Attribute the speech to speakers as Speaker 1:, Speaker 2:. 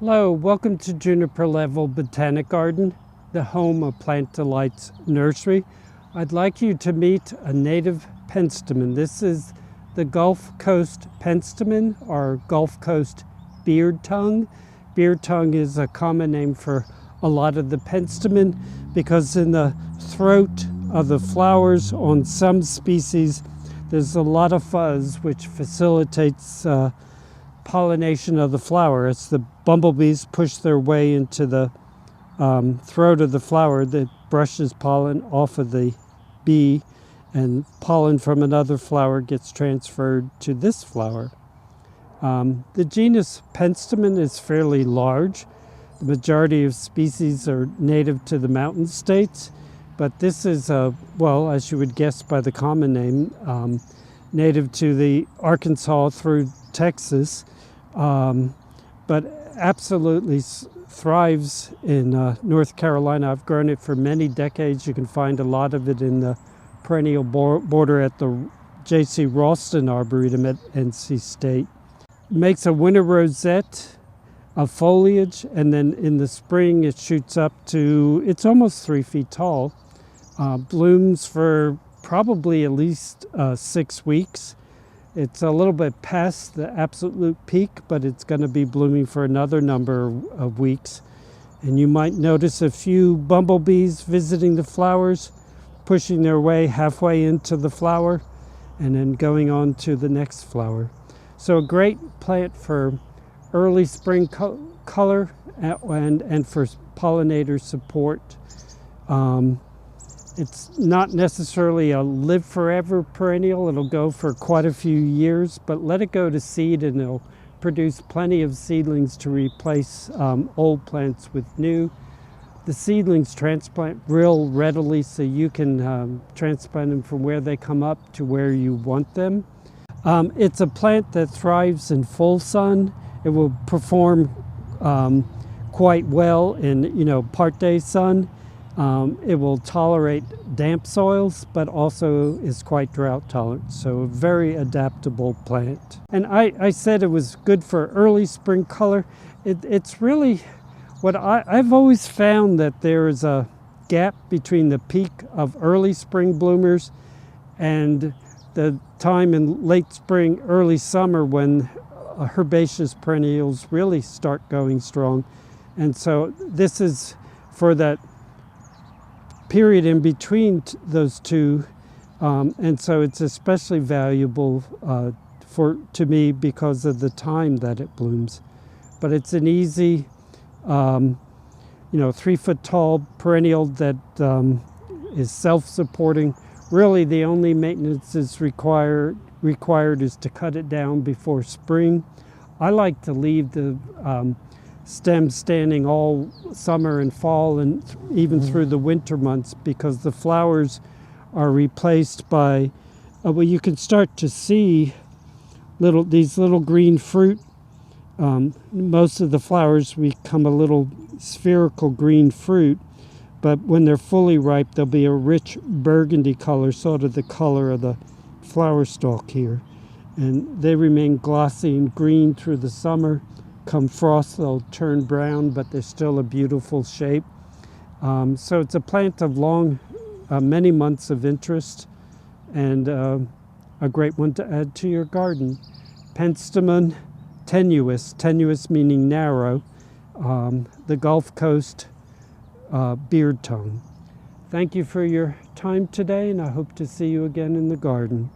Speaker 1: Hello, welcome to Juniper Level Botanic Garden, the home of Plant Delights Nursery. I'd like you to meet a native Penstemon. This is the Gulf Coast Penstemon, or Gulf Coast beardtongue. Beardtongue is a common name for a lot of the Penstemon because in the throat of the flowers on some species there's a lot of fuzz which facilitates pollination of the flower. As the bumblebees push their way into the throat of the flower that brushes pollen off of the bee, and pollen from another flower gets transferred to this flower. The genus Penstemon is fairly large. The majority of species are native to the mountain states, but this is, well, as you would guess by the common name, native to the Arkansas through Texas, but absolutely thrives in North Carolina. I've grown it for many decades. You can find a lot of it in the perennial border at the J.C. Ralston Arboretum at NC State. It makes a winter rosette of foliage, and then in the spring it shoots up to, it's almost 3 feet tall. Blooms for probably at least 6 weeks. It's a little bit past the absolute peak, but it's going to be blooming for another number of weeks. And you might notice a few bumblebees visiting the flowers, pushing their way halfway into the flower, and then going on to the next flower. So a great plant for early spring color and for pollinator support. It's not necessarily a live forever perennial. It'll go for quite a few years, but let it go to seed and it'll produce plenty of seedlings to replace old plants with new. The seedlings transplant real readily, so you can transplant them from where they come up to where you want them. It's a plant that thrives in full sun. It will perform quite well in part day sun. It will tolerate damp soils, but also is quite drought tolerant, so a very adaptable plant. And I said it was good for early spring color. It's really what I've always found, that there is a gap between the peak of early spring bloomers and the time in late spring, early summer, when herbaceous perennials really start going strong. And so this is for that period in between those two, and so it's especially valuable to me because of the time that it blooms. But it's an easy 3 foot tall perennial that is self-supporting. Really the only maintenance is required is to cut it down before spring. I like to leave the stems standing all summer and fall and even through the winter months, because the flowers are replaced by, well, you can start to see these little green fruit. Most of the flowers become a little spherical green fruit, but when they're fully ripe they'll be a rich burgundy color, sort of the color of the flower stalk here, and they remain glossy and green through the summer. Come frost they'll turn brown, but they're still a beautiful shape. So it's a plant of many months of interest, and a great one to add to your garden. Penstemon tenuis meaning narrow, the Gulf Coast beardtongue. Thank you for your time today, and I hope to see you again in the garden.